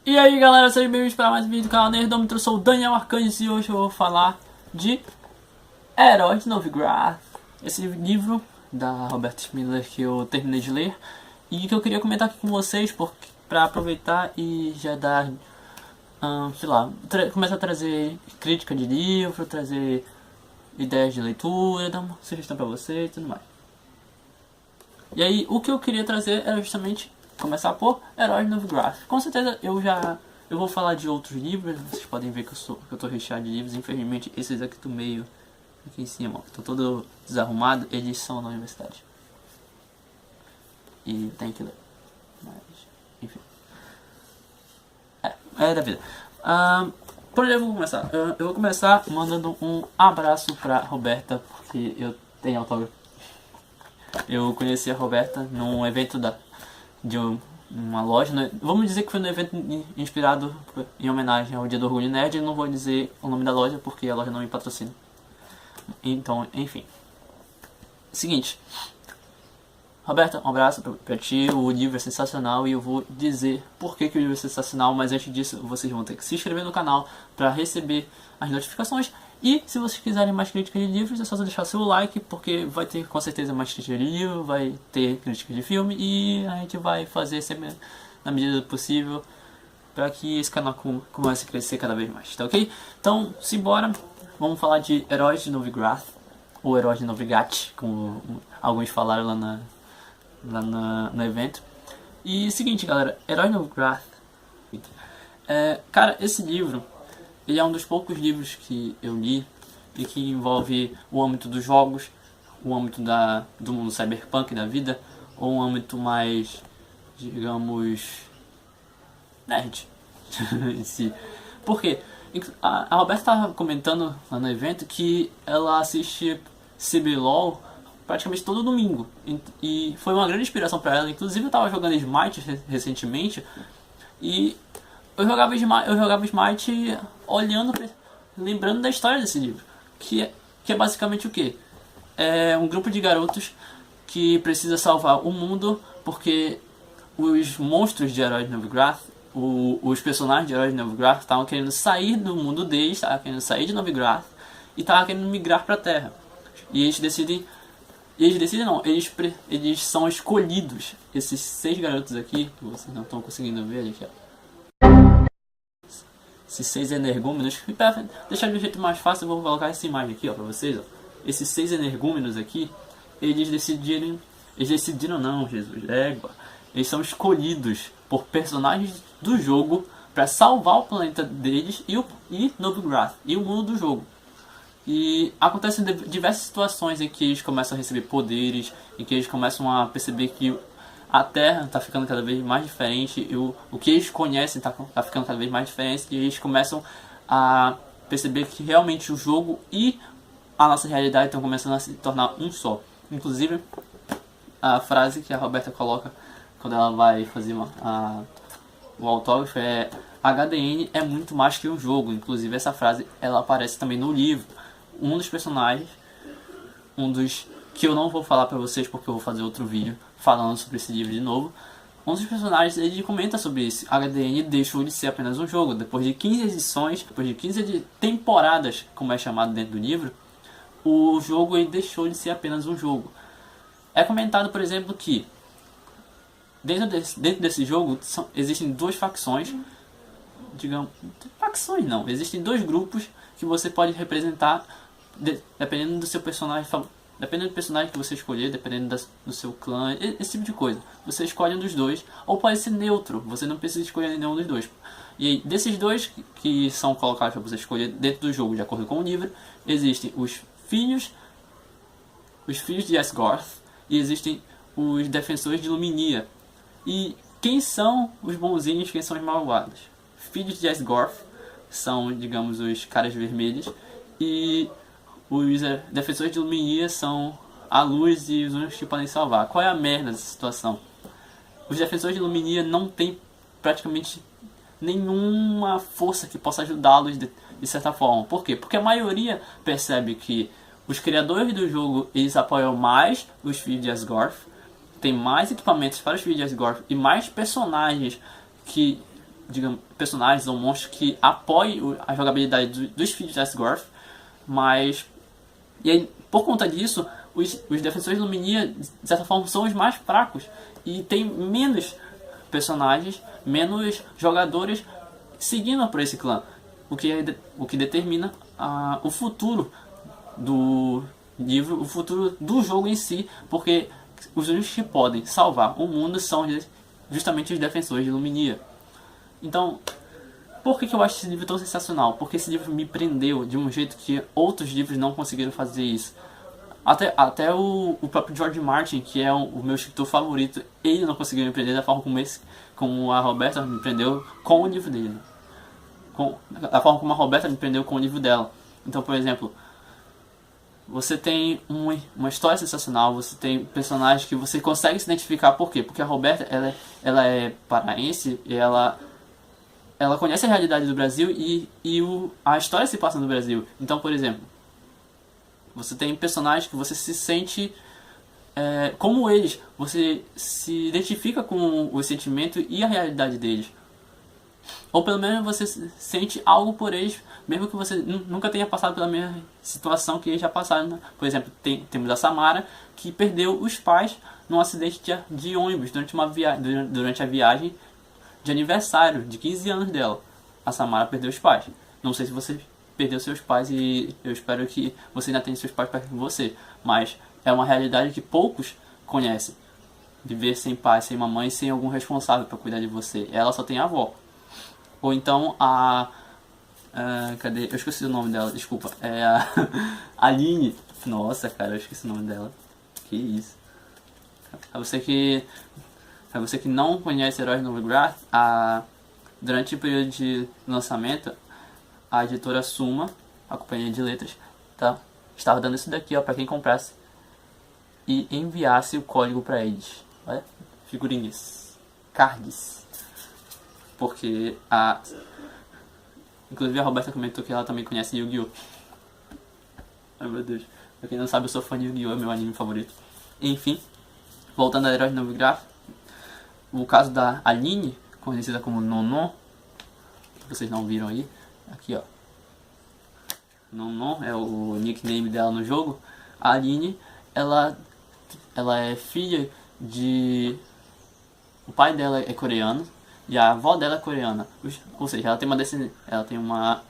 E aí galera, sejam bem-vindos para mais um vídeo do canal Nerdômetro. Eu sou o Daniel Arcanjo e hoje eu vou falar de Heróis de Novigrad. Esse livro da Robert Miller que eu terminei de ler e que eu queria comentar aqui com vocês para aproveitar e já dar, sei lá, começar a trazer crítica de livro, trazer ideias de leitura, dar uma sugestão para vocês e tudo mais. E aí, o que eu queria trazer era justamente começar por Heróis de Novigrad. Com certeza eu vou falar de outros livros. Vocês podem ver que eu tô recheado de livros. Infelizmente esses aqui do meio, aqui em cima, estão todo desarrumado. Eles são na universidade e tem que ler. Mas enfim, é da vida. Por onde eu vou começar? Eu vou começar mandando um abraço pra Roberta, porque eu tenho autógrafo. Eu conheci a Roberta num evento de uma loja, né? Vamos dizer que foi um evento inspirado em homenagem ao Dia do Orgulho Nerd. Eu não vou dizer o nome da loja porque a loja não me patrocina. Então, enfim. Seguinte, Roberta, um abraço pra ti. O livro é sensacional e eu vou dizer por que o livro é sensacional. Mas antes disso, vocês vão ter que se inscrever no canal para receber as notificações. E se vocês quiserem mais críticas de livros, é só deixar seu like, porque vai ter com certeza mais críticas de livro, vai ter críticas de filme e a gente vai fazer sempre na medida do possível para que esse canal comece a crescer cada vez mais, tá ok? Então, simbora, vamos falar de Heróis de Novigrad, ou Heróis de Novigrad, como alguns falaram lá no evento. E seguinte, galera, Heróis de Novigrad, cara, esse livro, ele é um dos poucos livros que eu li e que envolve o âmbito dos jogos, o âmbito do mundo cyberpunk da vida, ou um âmbito mais, digamos, nerd em si. Por quê? A Roberta estava comentando lá no evento que ela assiste CBLOL praticamente todo domingo. E foi uma grande inspiração para ela. Inclusive eu estava jogando Smite recentemente e eu jogava Smite olhando, lembrando da história desse livro, que é basicamente o que? É um grupo de garotos que precisa salvar o mundo porque os monstros de Heróis de Novigrad, os personagens de Heróis de Novigrad estavam querendo sair do mundo deles, estavam querendo sair de Novigrad e estavam querendo migrar para a Terra. E eles são escolhidos. Esses 6 garotos aqui, que vocês não estão conseguindo ver aqui, ó. Esses 6 energúmenos, para deixar de um jeito mais fácil, eu vou colocar essa imagem aqui, ó, pra vocês, ó. Esses 6 energúmenos aqui, eles decidiram não, Jesus, eles são escolhidos por personagens do jogo para salvar o planeta deles e Novigrad, e o mundo do jogo. E acontecem diversas situações em que eles começam a receber poderes, em que eles começam a perceber que a Terra está ficando cada vez mais diferente, e o que eles conhecem está ficando cada vez mais diferente, e eles começam a perceber que realmente o jogo e a nossa realidade estão começando a se tornar um só. Inclusive, a frase que a Roberta coloca quando ela vai fazer o autógrafo é: HDN é muito mais que um jogo. Inclusive essa frase ela aparece também no livro. Um dos personagens, que eu não vou falar pra vocês porque eu vou fazer outro vídeo falando sobre esse livro de novo. Um dos personagens, ele comenta sobre isso. HDN deixou de ser apenas um jogo. Depois de 15 edições, depois de 15 temporadas, como é chamado dentro do livro, o jogo ele deixou de ser apenas um jogo. É comentado, por exemplo, que dentro desse jogo existem 2 facções. Facções não, existem 2 grupos que você pode representar dependendo do seu personagem, dependendo do personagem que você escolher, dependendo do seu clã, esse tipo de coisa. Você escolhe um dos 2, ou pode ser neutro, você não precisa escolher nenhum dos 2. E aí, desses 2 que são colocados para você escolher dentro do jogo, de acordo com o nível, existem os filhos de Esgarth e existem os defensores de Luminia. E quem são os bonzinhos, quem são os malvados? Filhos de Esgarth são, digamos, os caras vermelhos, e os defensores de Luminia são a luz e os únicos que podem salvar. Qual é a merda dessa situação? Os defensores de Luminia não têm praticamente nenhuma força que possa ajudá-los de certa forma. Por quê? Porque a maioria percebe que os criadores do jogo eles apoiam mais os filhos de Esgarth, tem mais equipamentos para os filhos de Esgarth e mais personagens que digamos, personagens ou monstros que apoiem a jogabilidade dos filhos de Asgore, mas e aí, por conta disso, os defensores de Luminia, de certa forma, são os mais fracos e tem menos personagens, menos jogadores seguindo por esse clã, o que determina o futuro do livro, o futuro do jogo em si, porque os únicos que podem salvar o mundo são justamente os defensores de Luminia. Então, por que eu acho esse livro tão sensacional? Porque esse livro me prendeu de um jeito que outros livros não conseguiram fazer isso. Até o próprio George Martin, que é o meu escritor favorito, ele não conseguiu me prender da forma como a Roberta me prendeu com o livro dele. Da forma como a Roberta me prendeu com o livro dela. Então, por exemplo, você tem uma história sensacional, você tem personagens que você consegue se identificar. Por quê? Porque a Roberta ela é paraense e ela conhece a realidade do Brasil e a história se passa no Brasil. Então, por exemplo, você tem personagens que você se sente como eles. Você se identifica com o sentimento e a realidade deles. Ou pelo menos você sente algo por eles, mesmo que você nunca tenha passado pela mesma situação que eles já passaram, né? Por exemplo, temos a Samara, que perdeu os pais num acidente de ônibus durante a viagem de aniversário de 15 anos dela. A Samara perdeu os pais. Não sei se você perdeu seus pais e eu espero que você ainda tenha seus pais perto de você. Mas é uma realidade que poucos conhecem. Viver sem pai, sem mamãe, sem algum responsável para cuidar de você. Ela só tem a avó. Ou então cadê? Eu esqueci o nome dela, desculpa. É a Aline. Nossa, cara, eu esqueci o nome dela. Que isso. Pra você que não conhece Heróis de Novigrad, durante o período de lançamento, a editora Suma, a companhia de letras, estava dando isso daqui, ó, para quem comprasse e enviasse o código para eles. Olha, figurinhas, cards. Porque inclusive a Roberta comentou que ela também conhece Yu-Gi-Oh! Ai meu Deus, pra quem não sabe, eu sou fã de Yu-Gi-Oh! É meu anime favorito. Enfim, voltando a Heróis de Novigrad, o caso da Aline, conhecida como Nonon, que vocês não viram aí, aqui ó, Nonon é o nickname dela no jogo. A Aline, ela é filha de... O pai dela é coreano e a avó dela é coreana. Ou seja, ela tem uma descendência... Ela tem uma...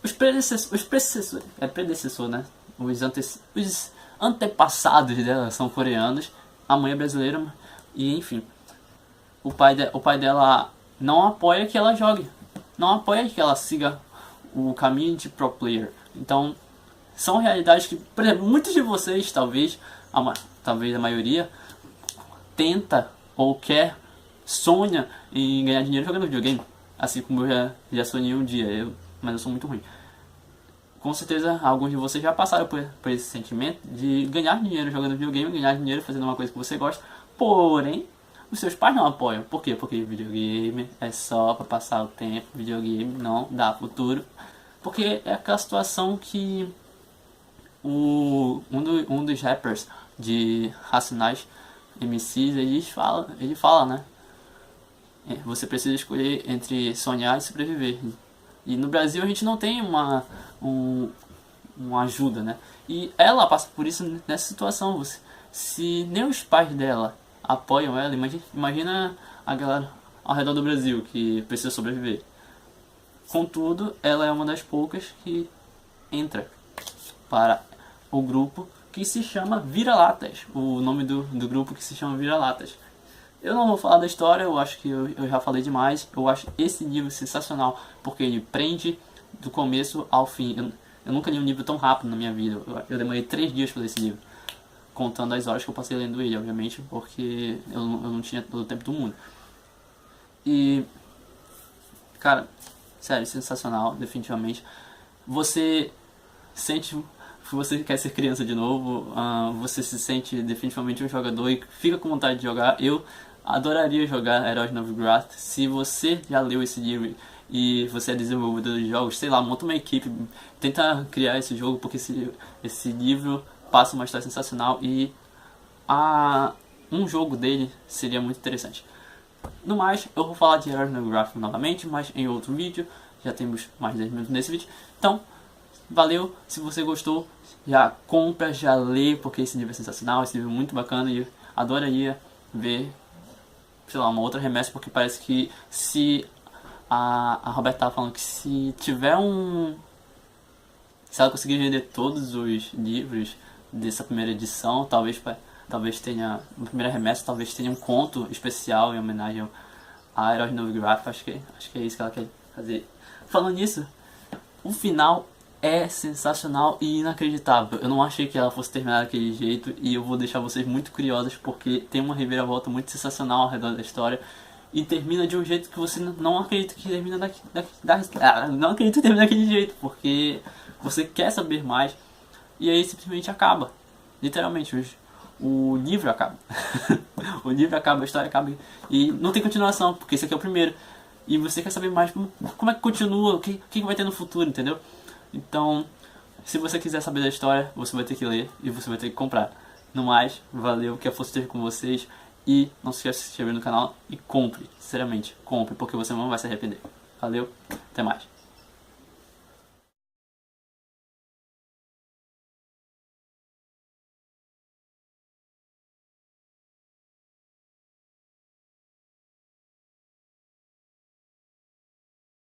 Os predecessores... É predecessor, né? Os antepassados dela são coreanos. A mãe é brasileira. E enfim... O pai dela não apoia que ela jogue. Não apoia que ela siga o caminho de pro player. Então... São realidades que, por exemplo, muitos de vocês, talvez a maioria, tenta ou quer, sonha em ganhar dinheiro jogando videogame. Assim como eu já sonhei um dia, mas eu sou muito ruim. Com certeza, alguns de vocês já passaram por esse sentimento de ganhar dinheiro jogando videogame, ganhar dinheiro fazendo uma coisa que você gosta. Porém, os seus pais não apoiam. Por quê? Porque videogame é só para passar o tempo, videogame não dá futuro. Porque é aquela situação que... Um dos rappers de Racionais MCs, ele fala, né? Você precisa escolher entre sonhar e sobreviver. E no Brasil a gente não tem uma ajuda, né? E ela passa por isso nessa situação. Se nem os pais dela apoiam ela, imagina a galera ao redor do Brasil que precisa sobreviver. Contudo, ela é uma das poucas que entra para o grupo que se chama Vira-Latas. O nome do grupo que se chama Vira-Latas. Eu não vou falar da história, eu acho que eu já falei demais. Eu acho esse livro sensacional, porque ele prende do começo ao fim. Eu nunca li um livro tão rápido na minha vida. Eu demorei 3 dias para ler esse livro. Contando as horas que eu passei lendo ele, obviamente, porque eu não tinha todo o tempo do mundo. E... Cara, sério, sensacional, definitivamente. Você sente... Se você quer ser criança de novo, você se sente definitivamente um jogador e fica com vontade de jogar. Eu adoraria jogar Heróis de Novigrad. Se você já leu esse livro e você é desenvolvedor de jogos, sei lá, monta uma equipe, tenta criar esse jogo, porque esse livro passa uma história sensacional e um jogo dele seria muito interessante. No mais, eu vou falar de Heróis no Gráfico novamente, mas em outro vídeo. Já temos mais de 10 minutos nesse vídeo. Então, valeu. Se você gostou, já compra, já lê, porque esse livro é sensacional. Esse livro é muito bacana e eu adoraria ver, sei lá, uma outra remessa, porque parece que se a Roberta tava falando que se tiver se ela conseguir vender todos os livros dessa primeira edição, talvez tenha, na primeira remessa, talvez tenha um conto especial em homenagem a Heróis Novo Gráfico. Acho que é isso que ela quer fazer. Falando nisso, o final é sensacional e inacreditável. Eu não achei que ela fosse terminar daquele jeito e eu vou deixar vocês muito curiosos, porque tem uma reviravolta muito sensacional ao redor da história e termina de um jeito que você não acredita que termina não acredito que termina daquele jeito, porque você quer saber mais e aí simplesmente acaba. Literalmente, o livro acaba. O livro acaba, a história acaba e não tem continuação, porque esse aqui é o primeiro. E você quer saber mais como é que continua, o que vai ter no futuro, entendeu? Então, se você quiser saber da história, você vai ter que ler e você vai ter que comprar. No mais, valeu, que a força esteja com vocês. E não se esqueça de se inscrever no canal e compre, sinceramente, compre, porque você não vai se arrepender. Valeu, até mais.